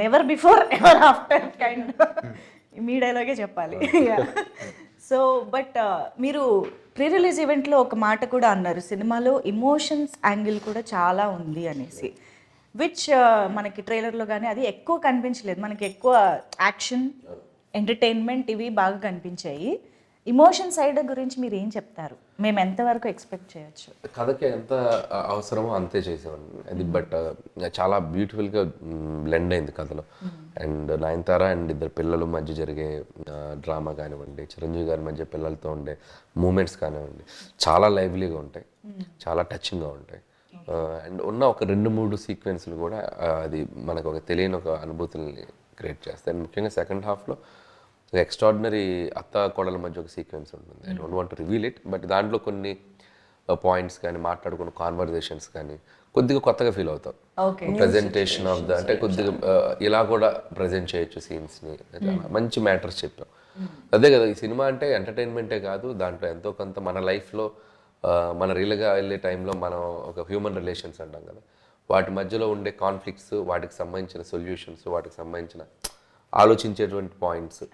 never before ever after kind, మీ డైలాగే చెప్పాలి. సో బట్ మీరు ప్రీ రిలీజ్ ఈవెంట్లో ఒక మాట కూడా అన్నారు, సినిమాలో ఇమోషన్స్ యాంగిల్ కూడా చాలా ఉంది అనేసి, విచ్ మనకి ట్రైలర్లో కానీ అది ఎక్కువ కనిపించలేదు. మనకి ఎక్కువ యాక్షన్, ఎంటర్టైన్మెంట్ ఇవి బాగా కనిపించాయి. ఇమోషన్ సైడ్ గురించి మీరు ఏం చెప్తారు? మేము ఎంతవరకు ఎక్స్పెక్ట్ చేయొచ్చు? కథకి ఎంత అవసరమో అంతే చేసేవాడిని అది, బట్ చాలా బ్యూటిఫుల్గా బ్లెండ్ అయింది కథలో. అండ్ నయనతార అండ్ ఇద్దరు పిల్లల మధ్య జరిగే డ్రామా కానివ్వండి, చిరంజీవి గారి మధ్య పిల్లలతో ఉండే మూమెంట్స్ కానివ్వండి, చాలా లైవ్లీగా ఉంటాయి, చాలా టచింగ్గా ఉంటాయి. అండ్ ఉన్న ఒక 2-3 సీక్వెన్స్లు కూడా అది మనకు ఒక తెలియని ఒక అనుభూతుల్ని క్రియేట్ చేస్తాయి. అండ్ ముఖ్యంగా సెకండ్ హాఫ్లో ఎక్స్ట్రాడినరీ అత్త కోడల మధ్య ఒక సీక్వెన్స్ ఉంటుంది. I don't want to reveal it, but దాంట్లో కొన్ని పాయింట్స్ కానీ మాట్లాడుకున్న కాన్వర్జేషన్స్ కానీ కొద్దిగా కొత్తగా ఫీల్ అవుతాం. ప్రజెంటేషన్ ఆఫ్ ద, అంటే కొద్దిగా ఇలా కూడా ప్రజెంట్ చేయొచ్చు సీన్స్ని, మంచి మ్యాటర్స్ చెప్పాం. అదే కదా ఈ సినిమా అంటే, ఎంటర్టైన్మెంటే కాదు, దాంట్లో ఎంతో కొంత మన లైఫ్లో మన రియల్గా వెళ్ళే టైంలో మనం ఒక హ్యూమన్ రిలేషన్స్ అంటాం కదా, వాటి మధ్యలో ఉండే కాన్ఫ్లిక్ట్స్, వాటికి సంబంధించిన సొల్యూషన్స్, వాటికి సంబంధించిన ఆలోచించేటువంటి పాయింట్స్,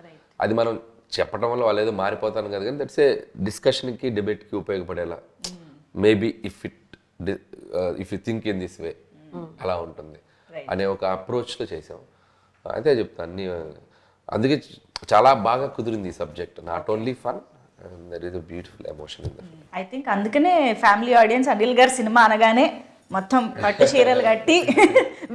అది మనం చెప్పడం వల్ల వాళ్ళు ఏదో మారిపోతాను కదా, కానీ దట్స్ ఏ డిస్కషన్కి, డిబేట్కి ఉపయోగపడేలా maybe if you think in this way అలా ఉంటుంది అనే ఒక అప్రోచ్లో చేసాం. అయితే చెప్తాను అన్ని, అందుకే చాలా బాగా కుదిరింది ఈ subject. Not only fun, there is a beautiful emotion in that. I think అందుకనే ఫ్యామిలీ ఆడియన్స్ అనిల్ గారి సినిమా అనగానే మొత్తం పట్టు చీరలు కట్టి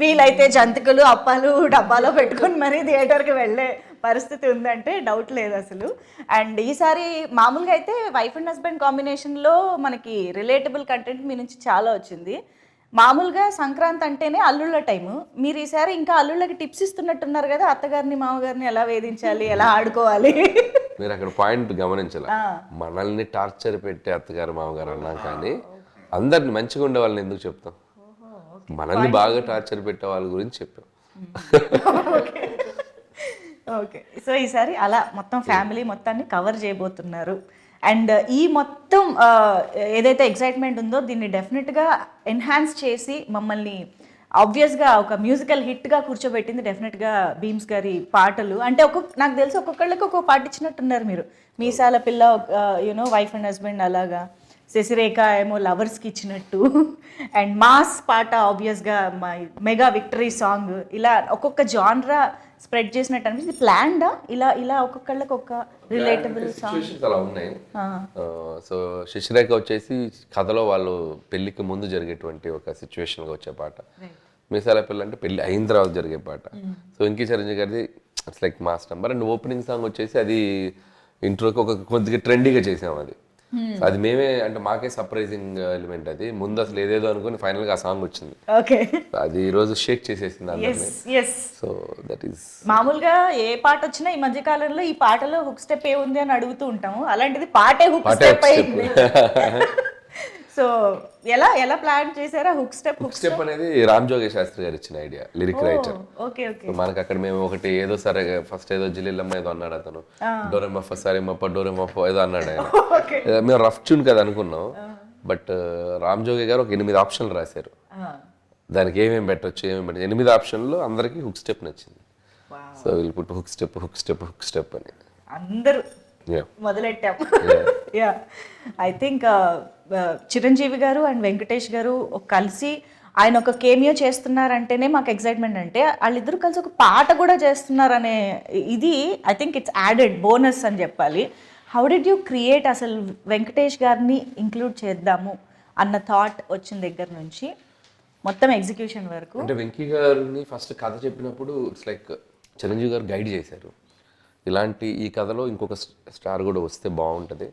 వీలైతే జంతికలు, అప్పాలు డబ్బాలో పెట్టుకొని మరీ థియేటర్కి వెళ్ళే పరిస్థితి ఉందంటే డౌట్ లేదు అసలు. అండ్ ఈసారి మామూలుగా అయితే వైఫ్ అండ్ హస్బెండ్ కాంబినేషన్లో మనకి రిలేటబుల్ కంటెంట్ మీ నుంచి చాలా వచ్చింది. మామూలుగా సంక్రాంతి అంటేనే అల్లుళ్ళ టైము, మీరు ఈసారి ఇంకా అల్లుళ్ళకి టిప్స్ ఇస్తున్నట్టున్నారు కదా, అత్తగారిని మామగారిని ఎలా వేధించాలి, ఎలా ఆడుకోవాలి. మీరు అక్కడ పాయింట్ గమనించాలి, మనల్ని టార్చర్ పెట్టే అత్తగారు మామగారు అన్నా కానీ అందరిని మంచిగా ఉండే వాళ్ళని ఎందుకు చెప్తాం, మనల్ని బాగా టార్చర్ పెట్టే వాళ్ళ గురించి చెప్పాం. ఓకే, సో ఈసారి అలా మొత్తం ఫ్యామిలీ మొత్తాన్ని కవర్ చేయబోతున్నారు. అండ్ ఈ మొత్తం ఏదైతే ఎక్సైట్మెంట్ ఉందో దీన్ని డెఫినెట్గా ఎన్హాన్స్ చేసి మమ్మల్ని ఆబ్వియస్గా ఒక మ్యూజికల్ హిట్గా కూర్చోబెట్టింది డెఫినెట్గా భీమ్స్ గారి పాటలు. అంటే నాకు తెలిసి ఒక్కొక్కళ్ళకి ఒక్కొక్క పాట ఇచ్చినట్టున్నారు మీరు, మీసాల పిల్ల, యూనో వైఫ్ అండ్ హస్బెండ్ అలాగా. శశిరేఖ ఏమో లవర్స్కి ఇచ్చినట్టు, అండ్ మాస్ పాట ఆబ్వియస్గా మెగా విక్టరీ సాంగ్, ఇలా ఒక్కొక్క జాన్రా స్ప్రెడ్ చేసినట్టు అనిపిస్తుంది. ప్లాన్డా ఇలా ఇలా ఒక్కొక్కళ్ళకి ఒక రిలేటబుల్ సాంగ్? సిచ్యువేషన్స్ అలా ఉన్నాయి. సో శశిరేఖ వచ్చేసి కథలో వాళ్ళు పెళ్లికి ముందు జరిగేటువంటి ఒక సిచ్యువేషన్గా వచ్చే పాట. మీసాల పిల్ల అంటే పెళ్లి అయిన తర్వాత జరిగే పాట. సో వెంకీ చిరంజీవి గారిది it's like mass number. And opening song వచ్చేసి అది ఇంట్రోకి ఒక కొద్దిగా ట్రెండీగా చేసాం అది. సో అది మేమే అంటే మాకే సర్ప్రైజింగ్ ఎలిమెంట్ అది. ముందు అసలు ఏదేదో అనుకుని ఫైనల్గా ఆ సాంగ్ వచ్చింది. ఓకే, అది ఈ రోజు షేక్ చేసేసింది అందరినీ. సో దట్ ఈస్ మామూలుగా ఏ పాట వచ్చినా ఈ మధ్య కాలంలో ఈ పాటలో హుక్ స్టెప్ ఏ ఉంది అని అడుగుతూ ఉంటాము. అలాంటిది పాటే హుక్ స్టెప్ అయింది. సో ఎలా ఎలా ప్లాన్ చేశారా హుక్ స్టెప్? హుక్ స్టెప్ అనేది రామ్ జోగి శాస్త్రి గారు ఇచ్చిన idea, lyric writer. Okay okay. మనకి అక్కడ మేము ఒకటి ఏదో సరే ఫస్ట్ ఏదో జిల్లిల్లమ్మ ఏదో అన్నాడు అతను, డోరెమఫ సరేమప్ప డోరెమఫ ఏదో అన్నాడు ఆయన. మేము రఫ్ ట్యూన్ కదా అనుకున్నాం, బట్ రామ్ జోగి గారు ఒక 8 ఆప్షన్లు రాశారు. దానికి ఏమేమి పెట్టచ్చు 8 ఆప్షన్లు అందరికి హుక్ స్టెప్ నచ్చింది. సో వీళ్ళు పుట్టు hook step hook step hook step అని అందరూ మొదలెట్టాం. యా, ఐ థింక్ చిరంజీవి గారు అండ్ వెంకటేష్ గారు కలిసి ఆయన ఒక కేమియో చేస్తున్నారంటేనే మాకు ఎక్సైట్మెంట్. అంటే వాళ్ళిద్దరూ కలిసి ఒక పాట కూడా చేస్తున్నారనే ఇది I think it's added bonus అని చెప్పాలి. హౌ డిడ్ యూ క్రియేట్ అసలు వెంకటేష్ గారిని ఇంక్లూడ్ చేద్దాము అన్న థాట్ వచ్చిన దగ్గర నుంచి మొత్తం ఎగ్జిక్యూషన్ వరకు? అంటే వెంకీ గారిని ఫస్ట్ కథ చెప్పినప్పుడు ఇట్స్ లైక్ చిరంజీవి గారు గైడ్ చేశారు. ఇలాంటి ఈ కథలో ఇంకొక స్టార్ కూడా వస్తే బాగుంటుంది,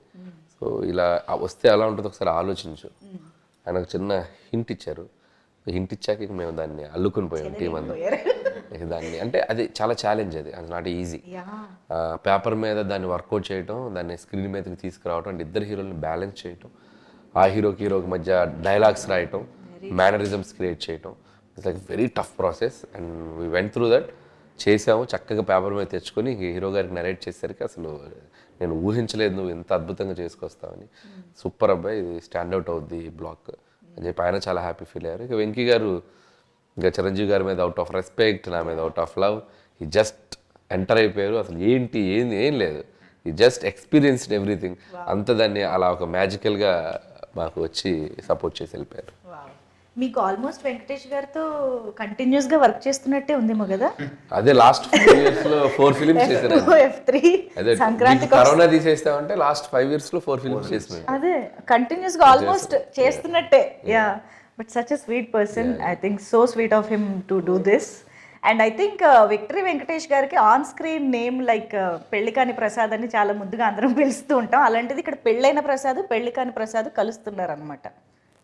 సో ఇలా వస్తే ఎలా ఉంటుందో ఒకసారి ఆలోచించు. ఆయన ఒక చిన్న హింట్ ఇచ్చారు. హింట్ ఇచ్చాక మేము దాన్ని అల్లుకుని పోయాం టీం అంతా దాన్ని. అంటే అది చాలా ఛాలెంజ్, అది నాట్ ఈజీ. పేపర్ మీద దాన్ని వర్కౌట్ చేయటం, దాన్ని స్క్రీన్ మీదకి తీసుకురావటం, అంటే ఇద్దరు హీరోని బ్యాలెన్స్ చేయటం, ఆ హీరోకి మధ్య డైలాగ్స్ రాయటం, మేనరిజమ్స్ క్రియేట్ చేయటం, it's like very tough process. And we went through that. చేసాము, చక్కగా పేపర్ మీద తెచ్చుకొని హీరో గారికి నరేట్ చేసేసరికి అసలు నేను ఊహించలేదు నువ్వు ఎంత అద్భుతంగా చేసుకొస్తావని. సూపర్ అబ్బాయి, ఇది స్టాండ్అవుట్ అవుద్ది బ్లాక్ అని చెప్పి ఆయన చాలా హ్యాపీ ఫీల్ అయ్యారు. ఇక వెంకీ గారు ఇంకా చిరంజీవి గారి మీద అవుట్ ఆఫ్ రెస్పెక్ట్, నా మీద అవుట్ ఆఫ్ లవ్, ఈ జస్ట్ ఎంటర్ అయిపోయారు. అసలు ఏం లేదు, ఈ జస్ట్ ఎక్స్పీరియన్స్డ్ ఎవ్రీథింగ్. అంత దాన్ని అలా ఒక మ్యాజికల్గా మాకు వచ్చి సపోర్ట్ చేసి వెళ్ళిపోయారు. మీకు ఆల్మోస్ట్ వెంకటేష్ గారితో కంటిన్యూస్ గా వర్క్ చేస్తున్నట్టే ఉందేమో కదా? అదే లాస్ట్ 4 years లో 4 ఫిలిమ్స్ చేశారు. అదే సంక్రాంతి కరోనా తీసేస్తామంటే లాస్ట్ 5 years లో 4 ఫిలిమ్స్ చేసినారు. అదే కంటిన్యూస్ గా ఆల్మోస్ట్ చేస్తున్నట్టే. Yeah, but such a sweet person. I think so sweet of him to do this. And I think victory Venkatesh గారికి on screen name like Pellikani Prasad అని చాలా ముద్దుగా అందరం పిలుస్తూ ఉంటాం. అలాంటిది ఇక్కడ పెళ్ళైన ప్రసాద్ పెళ్లికాని ప్రసాద్ కలుస్తున్నారు అనమాట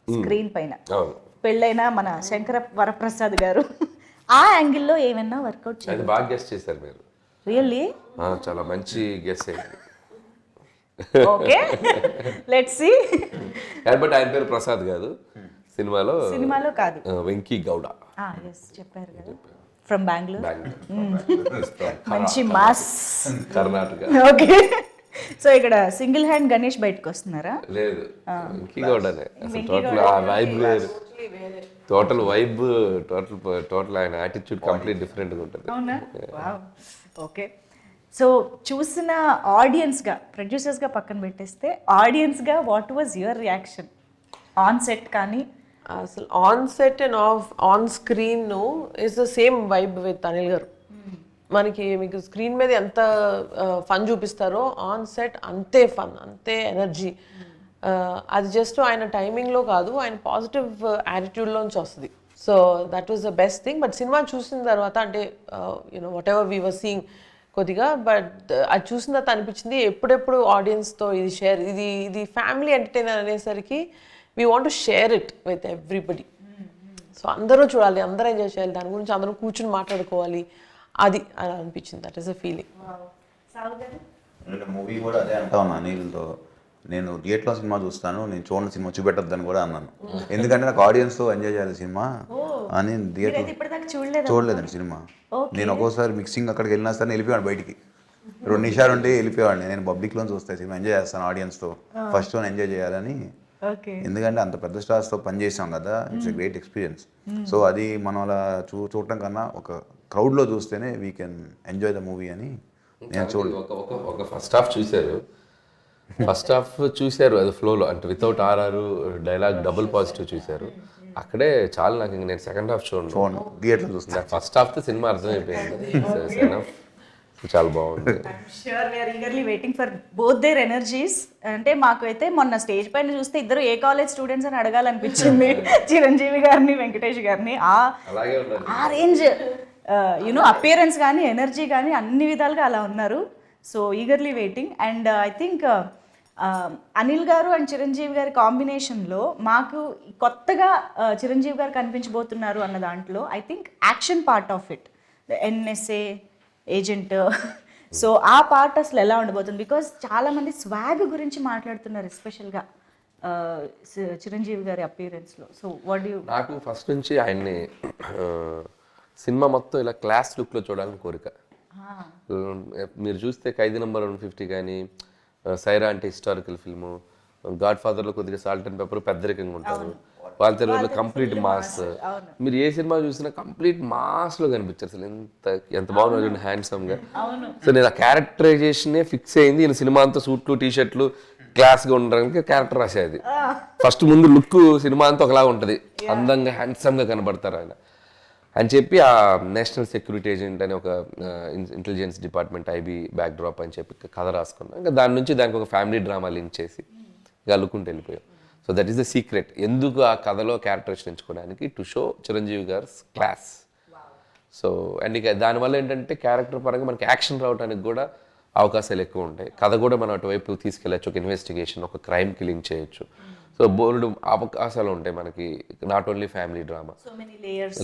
స్క్రీన్ పైన. పెళ్ళైన మన శంకర వరప్రసాద్ గారు ఆ యాంగిల్లో ఏమైనా వర్కౌట్ చేయాలి? బాగా గెస్ చేశారు మీరు. రియల్లీ చాలా మంచి గెస్ అయింది. Okay, let's see. బట్ ఆయన పేరు ప్రసాద్ కాదు, సినిమాలో కాదు, వెంకీ గౌడ. ఎస్ చెప్పారు కదా, ఫ్రమ్ బెంగళూరు. మంచి మాస్ కర్ణాటక. ఓకే, సో ఇక్కడ సింగిల్ హ్యాండ్ గణేష్ బయటకు వస్తున్నారా? లేదు, వెంకీ గౌడనే. అసలు టోటల్ ఆ వైబ్ వేరు, టోటల్ వైబ్, టోటల్ ఆయన యాటిట్యూడ్ కంప్లీట్ డిఫరెంట్గా ఉంటుంది. అవునా? ఓకే, సో చూసిన ఆడియన్స్గా, ప్రొడ్యూసర్స్గా పక్కన పెట్టేస్తే ఆడియన్స్గా what was your reaction on set? కానీ అసలు on set and on screen is the same vibe with Anil garu. మనకి మీకు స్క్రీన్ మీద ఎంత ఫన్ చూపిస్తారో ఆన్ సెట్ అంతే ఫన్, అంతే ఎనర్జీ. అది జస్ట్ ఆయన టైమింగ్లో కాదు, ఆయన పాజిటివ్ యాటిట్యూడ్లోంచి వస్తుంది. So that was the best thing. But cinema చూసిన తర్వాత అంటే you know whatever we were seeing కొద్దిగా, బట్ అది చూసిన తర్వాత అనిపించింది ఎప్పుడెప్పుడు ఆడియన్స్తో ఇది షేర్, ఇది ఫ్యామిలీ ఎంటర్టైనర్ అనేసరికి we want to share it with everybody. So అందరూ చూడాలి, అందరూ ఎంజాయ్ చేయాలి, దాని గురించి అందరూ కూర్చుని మాట్లాడుకోవాలి, అది అలా అనిపించింది. That is a feeling. Movie కూడా అదే అంటా ఉన్నా అనిల్తో, నేను థియేటర్లో సినిమా చూస్తాను, నేను చూడండి సినిమా చూపెట్టద్దని కూడా అన్నాను. ఎందుకంటే నాకు ఆడియన్స్తో ఎంజాయ్ చేయాలి సినిమా అని. థియేటర్ చూడలేదండి సినిమా. నేను ఒక్కోసారి మిక్సింగ్ అక్కడికి వెళ్ళినా సరే వెళ్ళిపోయాను బయటికి, 2 నిమిషాలు ఉంటే వెళ్ళిపోయాడిని. నేను పబ్లిక్లో చూస్తాను సినిమా, ఎంజాయ్ చేస్తాను ఆడియన్స్తో, ఫస్ట్ వన్ ఎంజాయ్ చేయాలని. ఎందుకంటే అంత పెద్ద స్టార్స్తో పని చేసాం కదా, it's a great experience. So అది మనం అలా చూడటం కన్నా ఒక క్రౌడ్లో చూస్తేనే we can enjoy the movie అని నేను చూడలేదు. ఒక ఫస్ట్ హాఫ్ చూశారు, ఫస్ట్ హాఫ్ చూశారు అది ఫ్లోలో, అంటే without RR dialogue double positive చూశారు. అక్కడే చాలా నాకు ఇంక నేను సెకండ్ హాఫ్ చూడండి థియేటర్ చూస్తాను. ఫస్ట్ హాఫ్ తో సినిమా అర్థమైపోయింది. చాలా బాగుంది. Sure we're eagerly waiting for both their energies. అంటే మాకు అయితే మొన్న స్టేజ్ పైన చూస్తే ఇద్దరు ఏ కాలేజ్ స్టూడెంట్స్ అని అడగాలనిపించింది, చిరంజీవి గారిని వెంకటేష్ గారిని. అలాగే ఉన్నారు. ఆ రేంజ్ యూనో అపియరెన్స్ కానీ ఎనర్జీ కానీ అన్ని విధాలుగా అలా ఉన్నారు. So eagerly waiting. And I think Anil గారు అండ్ చిరంజీవి గారి కాంబినేషన్లో మాకు కొత్తగా చిరంజీవి గారు కనిపించబోతున్నారు అన్న దాంట్లో I think action part of it, NSA agent. So ఆ పార్ట్ అసలు ఎలా ఉండబోతుంది? బికాజ్ చాలామంది స్వాగ్ గురించి మాట్లాడుతున్నారు, ఎస్పెషల్గా చిరంజీవి గారి అపియరెన్స్లో. So what you? నాకు ఫస్ట్ నుంచి ఆయన్ని సినిమా మొత్తం ఇలా క్లాస్ లుక్లో చూడాలని కోరిక. మీరు చూస్తే ఖైదీ నంబర్ 150 కానీ, సైరా అంటే హిస్టారికల్ ఫిల్ము, గాడ్ ఫాదర్లో కొద్దిగా సాల్ట్ అండ్ పెప్పర్ పెద్దరికంగా ఉంటారు, వాళ్ళ తెలుగులో కంప్లీట్ మాస్. మీరు ఏ సినిమా చూసినా కంప్లీట్ మాస్లో కనిపించారు. అసలు ఎంత బాగున్నారు హ్యాండ్సమ్గా. సో నేను ఆ క్యారెక్టరైజేషనే ఫిక్స్ అయింది. నేను సినిమా అంతా సూట్లు టీషర్ట్లు క్లాస్గా ఉండడానికి క్యారెక్టర్ రాసేది. ఫస్ట్ ముందు లుక్ సినిమా అంతా ఒకలాగా ఉంటుంది, అందంగా హ్యాండ్సమ్గా కనబడతారు ఆయన అని చెప్పి ఆ నేషనల్ సెక్యూరిటీ ఏజెంట్ అని ఒక intelligence department IB back drop అని చెప్పి కథ రాసుకున్నాం. ఇంకా దాని నుంచి దానికి ఒక ఫ్యామిలీ డ్రామా లింక్ చేసి గల్లుకుంటూ వెళ్ళిపోయాం. So that is the secret. ఎందుకు ఆ కథలో క్యారెక్టర్స్ ఎంచుకోవడానికి, టు షో చిరంజీవి గారి క్లాస్. సో అండ్ ఇక దానివల్ల ఏంటంటే క్యారెక్టర్ పరంగా మనకి యాక్షన్ రావడానికి కూడా అవకాశాలు ఎక్కువ ఉంటాయి. కథ కూడా మనం అటువైపు తీసుకెళ్ళచ్చు, ఒక ఇన్వెస్టిగేషన్, ఒక క్రైమ్కి లింక్ చేయొచ్చు. సో బోల్డ్ అవకాశాలు ఉంటాయి మనకి, not only family drama,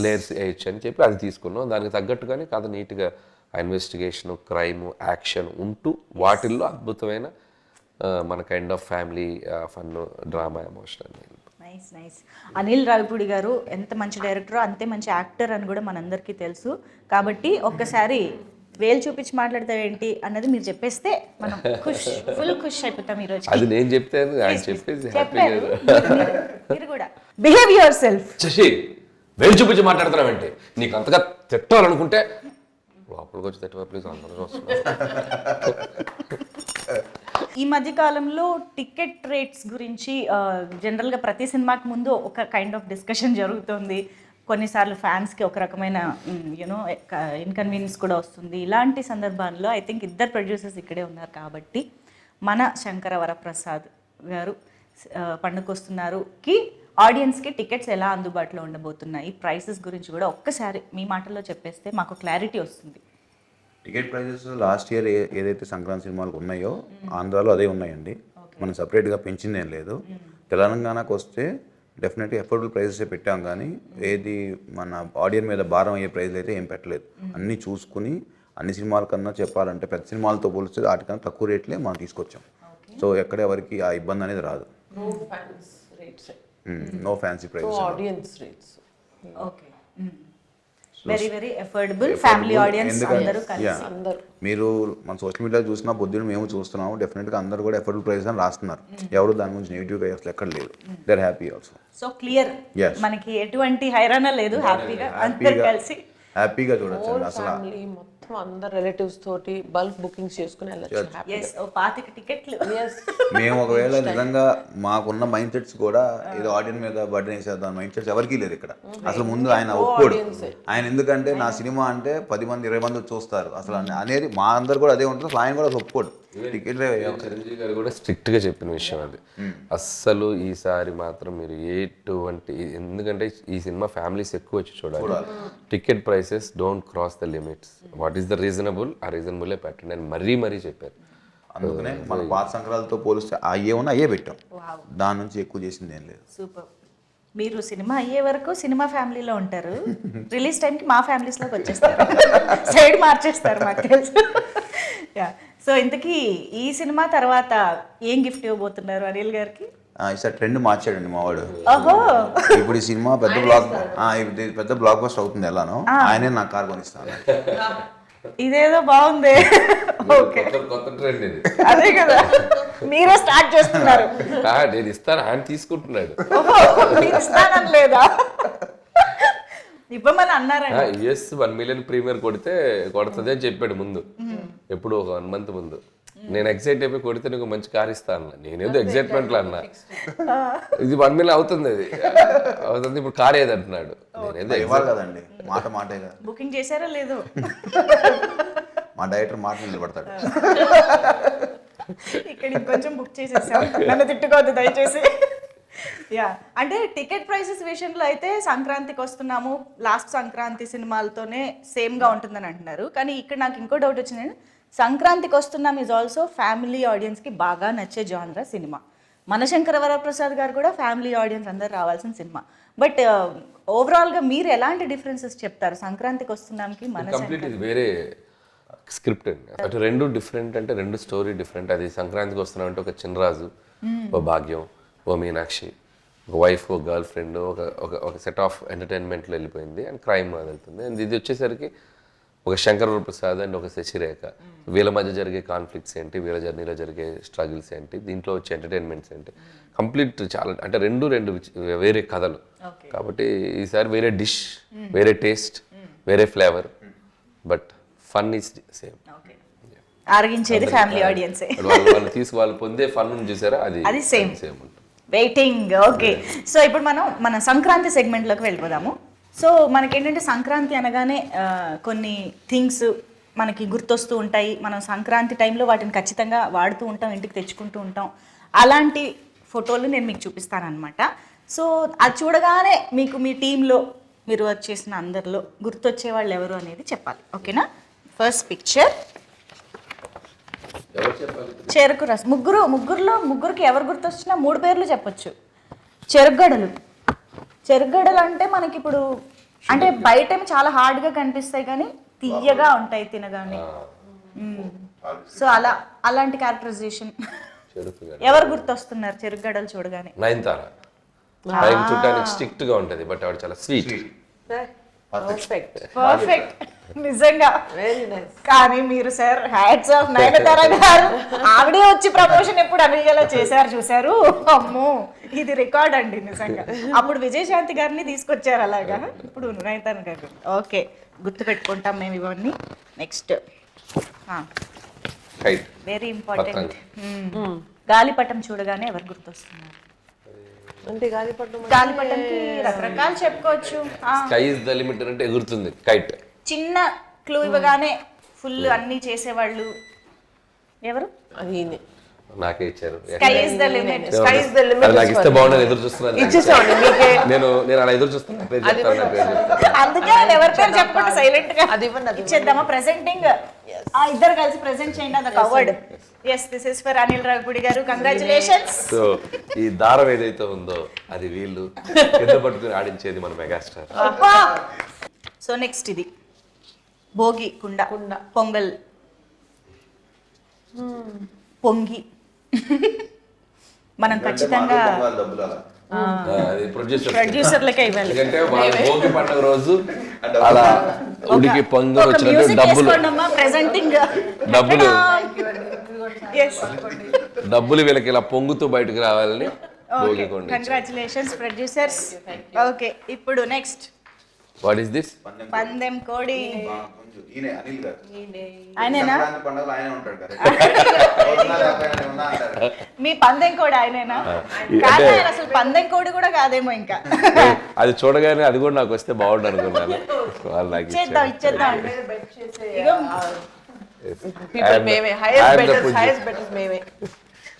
layers వేయచ్చు అని చెప్పి అది తీసుకున్నాం. దానికి తగ్గట్టుగానే కథ నీట్గా ఇన్వెస్టిగేషన్, క్రైమ్, యాక్షన్ ఉంటూ వాటిల్లో అద్భుతమైన మన kind of family fun, drama, emotional. Nice nice. Anil Ravipudi గారు ఎంత మంచి డైరెక్టరో అంతే మంచి యాక్టర్ అని కూడా మనందరికీ తెలుసు. కాబట్టి ఒక్కసారి వేలు చూపించి మాట్లాడతావేంటి అన్నది మీరు చెప్పేస్తే మనం ఫుల్ ఖుష్ అయిపోతాం ఈరోజు. అది నేను చెప్తే ఆయన చెప్పేసి మీరు కూడా బిహేవ్ యువర్ సెల్ఫ్. శశి వేలు చూపించి మాట్లాడుతున్నావేంటి? నీకు అంతగా తిట్టాలనుకుంటే లోపలికి వచ్చి తిట్టవా ప్లీజ్, అందరూ వస్తున్నారు. ఈ మధ్య కాలంలో టికెట్ రేట్స్ గురించి జనరల్గా ప్రతి సినిమాకి ముందు ఒక కైండ్ ఆఫ్ డిస్కషన్ జరుగుతుంది. కొన్నిసార్లు ఫ్యాన్స్కి ఒక రకమైన యూనో ఇన్కన్వీనియన్స్ కూడా వస్తుంది. ఇలాంటి సందర్భాల్లో ఐ థింక్ ఇద్దరు ప్రొడ్యూసర్స్ ఇక్కడే ఉన్నారు కాబట్టి మన శంకర వరప్రసాద్ గారు పండుగొస్తున్నారుకి ఆడియన్స్కి టికెట్స్ ఎలా అందుబాటులో ఉండబోతున్నాయి, ప్రైసెస్ గురించి కూడా ఒక్కసారి మీ మాటల్లో చెప్పేస్తే మాకు క్లారిటీ వస్తుంది. టికెట్ ప్రైజెస్ లాస్ట్ ఇయర్ ఏదైతే సంక్రాంతి సినిమాలకు ఉన్నాయో ఆంధ్రాలో అదే ఉన్నాయండి. మనం సపరేట్గా పెంచింది ఏం లేదు. తెలంగాణకు వస్తే డెఫినెట్గా ఎఫోర్డబుల్ ప్రైజెసే పెట్టాం, కానీ ఏది మన ఆడియన్స్ మీద భారం అయ్యే ప్రైజ్లు అయితే ఏం పెట్టలేదు. అన్నీ చూసుకుని అన్ని సినిమాల కన్నా చెప్పాలంటే పెద్ద సినిమాలతో పోలిస్తే వాటికన్నా తక్కువ రేట్లే మనం తీసుకొచ్చాం. సో ఎక్కడ ఎవరికి ఆ ఇబ్బంది అనేది రాదు. No fancy prices, audience rates. Okay, very very affordable family audience అందరూ కలిసి. మీరు మన సోషల్ మీడియా చూసినా పొద్దున్న మేము చూస్తున్నాము, డెఫినెట్గా అందరూ కూడా అఫోర్డబుల్ ప్రైస్ అని రాస్తున్నారు. ఎవరు దాని గురించి నెగిటివ్గా అసలు ఎక్కడ లేదు. They are happy also. So clear, మనకి ఎటువంటి హైరాణ లేదు, హ్యాపీగా అందరూ కలిసి హ్యాపీగా చూడొచ్చు. అసలు మొత్తం అందరు రిలేటివ్స్ తోటి బల్క్ బుకింగ్స్ చేసుకుని వెళ్ళొచ్చు. 25 టికెట్లు. మేము ఒకవేళ నిజంగా మాకున్న మైండ్ సెట్స్ కూడా ఏదో ఆడియన్స్ మీద బర్డెన్ వేసేద్దాం మైండ్ సెట్స్ ఎవరికీ లేదు ఇక్కడ. అసలు ముందు ఆయన ఒప్పుకోడు. ఆయన ఎందుకంటే నా సినిమా అంటే 10 మంది 20 మంది చూస్తారు అసలు అనేది మా అందరు కూడా అదే ఉంటుంది. ఆయన కూడా అసలు ఒప్పుకోడు. చిరంజీవి గారు కూడా స్ట్రిక్ట్ గా చెప్పిన విషయం అది. అస్సలు ఈసారి మాత్రం మీరు ఎటువంటి, ఎందుకంటే ఈ సినిమా ఫ్యామిలీస్ ఎక్కువ వచ్చి చూడాలి. Ticket prices don't cross the limits. What is the reasonable, ఆ రీజనబుల్లే పెట్టండి అని మరీ చెప్పారు. అందుకనే మన పాత సంక్రాంతితో పోలిస్తే అయ్యే ఉన్నా అయ్యే పెట్టాం. దాని నుంచి ఎక్కువ చేసింది ఏం లేదు. సూపర్. మీరు సినిమా అయ్యే వరకు సినిమా ఫ్యామిలీలో ఉంటారు, రిలీజ్ టైంకి మా ఫ్యామిలీస్లోకి వచ్చేస్తారు, సైడ్ మార్చేస్తారు మాకు తెలుసు. సో ఇంతకీ ఈ సినిమా తర్వాత ఏం గిఫ్ట్ ఇవ్వబోతున్నారు అనిల్ గారికి? ఈసారి ట్రెండ్ మార్చాడండి మావాడు. ఓహో, ఇప్పుడు ఈ సినిమా పెద్ద బ్లాక్ బస్టర్ అవుతుంది ఎలానో, ఆయనే నా కార్ కొనిస్తాను. ఇదేదో బాగుంది. ఓకే, కొత్త ట్రెండ్ ఇది. అదే కదా, మీరే స్టార్ట్ చేస్తున్నారు. నేను ఇస్తాను, ఆయన తీసుకుంటున్నాడు. మీరు ఇస్తానని లేదా? ఇవ్వమని అన్నారండి. US 1 million ప్రీమియర్ కొడితే కొడుతుంది అని చెప్పాడు ముందు, ఎప్పుడు ఒక 1 month ముందు. నేను ఎక్సైట్ అయిపోయి కొడితే నీకు మంచి కార్ ఇస్తా అన్న. నేనేదో ఎక్సైట్మెంట్లో అన్నా, ఇది 1 million అవుతుంది, అది అవుతుంది, ఇప్పుడు కార్ ఏది అంటున్నాడు. నేనేదో ఇవ్వాలి కదండి, మాటే కదా. బుకింగ్ చేశారో లేదో? మా డైరెక్టర్ మాట నిలబడతాడు. ఇక్కడ ఇంకొంచెం బుక్ చేసేసాం, నన్ను తిట్టుకోవద్దు దయచేసి. యా, అంటే టికెట్ ప్రైసెస్ విషయంలో అయితే సంక్రాంతికి వస్తున్నాము, లాస్ట్ సంక్రాంతి సినిమాలతోనే సేమ్గా ఉంటుందని అంటున్నారు. కానీ ఇక్కడ నాకు ఇంకో డౌట్ వచ్చిందండి, సంక్రాంతికి వస్తున్నాం ఈజ్ ఆల్సో ఫ్యామిలీ ఆడియన్స్కి బాగా నచ్చే జానరా సినిమా. మనశంకర వరప్రసాద్ గారు కూడా ఫ్యామిలీ ఆడియన్స్ అందరు రావాల్సిన సినిమా. బట్ ఓవరాల్గా మీరు ఎలాంటి డిఫరెన్సెస్ చెప్తారు సంక్రాంతికి వస్తున్నాంకి కంప్లీట్ ఇది వేరే స్క్రిప్ట్ అండి. అటు రెండు డిఫరెంట్, అంటే రెండు స్టోరీ డిఫరెంట్. అది సంక్రాంతికి వస్తున్నాం అంటే ఒక చిన్నరాజు, ఓ భాగ్యం, ఓ మీనాక్షి, ఒక వైఫ్, ఓ గర్ల్ ఫ్రెండ్, ఒక సెట్ ఆఫ్ ఎంటర్టైన్మెంట్లో వెళ్ళిపోయింది అండ్ క్రైమ్ అది వెళ్తుంది. అండ్ ఇది వచ్చేసరికి ఒక శంకర వరప్రసాద్ అండ్ ఒక శశిరేఖ, వీళ్ళ మధ్య జరిగే కాన్ఫ్లిక్ట్స్ ఏంటి, వీళ్ళ జర్నీలో జరిగే స్ట్రగుల్స్ ఏంటి, దీంట్లో వచ్చే ఎంటర్టైన్మెంట్స్ ఏంటి, కంప్లీట్ చాలా అంటే రెండు వేరే కథలు. కాబట్టి ఈసారి వేరే డిష్, వేరే టేస్ట్, వేరే flavour, but fun is same. ఆరగించేది ఫ్యామిలీ ఆడియన్సే. వాళ్ళు పొందే ఫన్ చూసారా, అది సేమ్ ఉంటుంది. వెయిటింగ్. ఓకే, సో ఇప్పుడు మన సంక్రాంతి సెగ్మెంట్లోకి వెళ్ళిపోదాము. సో మనకేంటంటే సంక్రాంతి అనగానే కొన్ని థింగ్స్ మనకి గుర్తొస్తూ ఉంటాయి. మనం సంక్రాంతి టైంలో వాటిని ఖచ్చితంగా వాడుతూ ఉంటాం, ఇంటికి తెచ్చుకుంటూ ఉంటాం. అలాంటి ఫోటోలు నేను మీకు చూపిస్తానన్నమాట. సో అది చూడగానే మీకు మీ టీంలో మీరు వర్క్ చేసిన అందరిలో గుర్తొచ్చే వాళ్ళు ఎవరు అనేది చెప్పాలి. ఓకేనా? ఫస్ట్ పిక్చర్ చెరుకు రసం. ముగ్గురికి ఎవరు గుర్తొచ్చినా 3 పేర్లు చెప్పొచ్చు. చెరుగడలు అంటే మనకి ఇప్పుడు అంటే బయట చాలా హార్డ్గా కనిపిస్తాయి కానీ తీయగా ఉంటాయి తినగానే. సో అలాంటి క్యారెక్టరైజేషన్ ఎవరు గుర్తొస్తున్నారు చెరుగడలు చూడగానే? నయనతార. చూడడానికి స్ట్రిక్ట్ గా ఉంటది, బట్ ఆవిడ చాలా స్వీట్. పర్ఫెక్ట్, నిజంగా వెరీ నైస్. కానీ మీరు సార్ హ్యాట్స్ ఆఫ్ నయనతార గారు, ఆవిడే వచ్చి ప్రమోషన్ ఎప్పుడు అనిగేలా చేశారు చూసారు. అమ్మో, ఇది రికార్డ్ అండి నిజంగా. అప్పుడు విజయశాంతి గారిని తీసుకొచ్చారు అలాగా, ఇప్పుడు నయనతార గారు. ఓకే, గుర్తు పెట్టుకుంటాం మేము ఇవన్నీ. నెక్స్ట్ వెరీ ఇంపార్టెంట్, గాలిపటం చూడగానే ఎవరు గుర్తొస్తున్నారు? అంటే గాలిపటంకి రకరకాలు చెప్పుకోవచ్చు. స్కై ఇస్ ద లిమిట్ అంటే ఎగురుతుంది కైట్. చిన్న క్లూ ఇవ్వగానే ఫుల్ అన్ని చేసేవాళ్ళు ఎవరు? అది నాకే ఇచ్చారు. Sky is the limit. నాకు ఇస్తే బాగుండదు, ఎదురు చూస్తున్నాను. ఇచ్చేసామండి మీకే. నేను అలా ఎదురు చూస్తున్నా. అందుకే ఎవరి పేరు చెప్పకుండా సైలెంట్ గా ఇచ్చేద్దామా? ప్రెజెంటింగ్ ఇద్దరు కలిసి ప్రెజెంట్ చేయండి. అది award. Yes, this is for Anil Ravipudi గారు. కంగ్రాచులేషన్స్. సో ఈ దారం ఏదైతే ఉందో అది వీళ్ళు కింద పట్టుకుని ఆడించేది మన మెగాస్టార్. సో నెక్స్ట్ ఇది భోగి కుండ, పొంగల్, పొంగి. మనం ఖచ్చితంగా ప్రొడ్యూసర్లకే ఇవ్వాలి. ఎందుకంటే భోగి పండుగ రోజు అలా ఉడికి పొంగల్ వచ్చినట్టు డబ్బులు వీళ్ళకి ఇలా పొంగుతూ బయటకు రావాలని భోగి కొండ. Congratulations producers. ఓకే, ఇప్పుడు నెక్స్ట్ వాట్ ఈస్ దిస్? పందెం కోడి. మీ పందెం కోడి ఆయనేనా? అసలు పందెం కోడి కూడా కాదేమో ఇంకా. అది చూడగానే అది కూడా నాకు వస్తే బాగుండు అనుకున్నాను. ఇచ్చేద్దాం.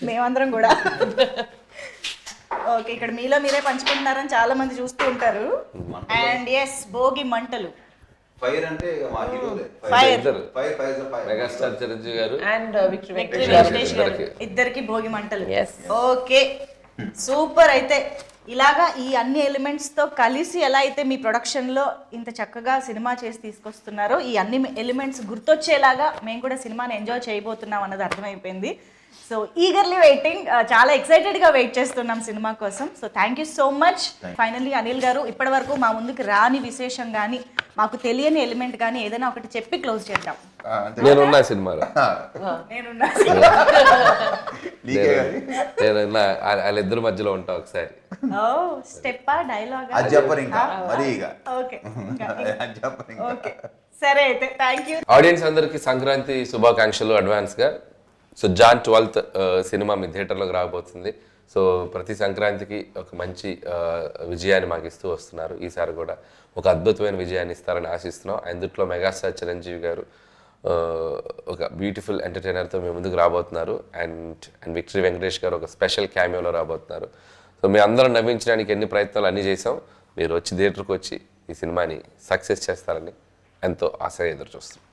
మేమందరం కూడా. ఓకే, ఇక్కడ మీలో మీరే పంచుకుంటున్నారని చాలా మంది చూస్తూ ఉంటారు. అండ్ ఎస్, భోగి మంటలు. ఫైర్ అంటే మెగాస్టార్ చిరంజీవి గారు అండ్ ఇద్దరికి భోగి మంటలు. Okay, super. అయితే ఇలాగా ఈ అన్ని ఎలిమెంట్స్ తో కలిసి ఎలా అయితే మీ ప్రొడక్షన్ లో ఇంత చక్కగా సినిమా చేసి తీసుకొస్తున్నారో, ఈ అన్ని ఎలిమెంట్స్ గుర్తొచ్చేలాగా మేము కూడా సినిమాని ఎంజాయ్ చేయబోతున్నాం అన్నది అర్థమైపోయింది. సో ఈగర్లీ వెయిటింగ్, చాలా ఎక్సైటెడ్గా వెయిట్ చేస్తున్నాం సినిమా కోసం. So thank you so much. Finally Anil గారు, ఇప్పటి వరకు మా ముందుకు రాని విశేషం కానీ మాకు తెలియని ఎలిమెంట్ కానీ ఏదైనా ఒకటి చెప్పి క్లోజ్ చేద్దాం. నేనున్నా సినిమాలో, వాళ్ళిద్దరి మధ్యలో ఉంటా ఒకసారి. స్టెప్పా డైలాగ్ సరే అయితే థ్యాంక్ యూ. ఆడియన్స్ అందరికి సంక్రాంతి శుభాకాంక్షలు అడ్వాన్స్ గా. సో జాన్ 12th సినిమా మీ థియేటర్లోకి రాబోతుంది. సో ప్రతి సంక్రాంతికి ఒక మంచి విజయాన్ని మాకు ఇస్తూ వస్తున్నారు. ఈసారి కూడా ఒక అద్భుతమైన విజయాన్ని ఇస్తారని ఆశిస్తున్నాం. అందుట్లో మెగాస్టార్ చిరంజీవి గారు ఒక బ్యూటిఫుల్ ఎంటర్టైనర్తో మీ ముందుకు రాబోతున్నారు. అండ్ విక్టరీ వెంకటేష్ గారు ఒక స్పెషల్ క్యామియోలో రాబోతున్నారు. సో మీ అందరం నవ్వించడానికి ఎన్ని ప్రయత్నాలు అన్నీ చేసాం. మీరు వచ్చి థియేటర్కి వచ్చి ఈ సినిమాని సక్సెస్ చేస్తారని ఎంతో ఆశగా ఎదురు చూస్తున్నాం.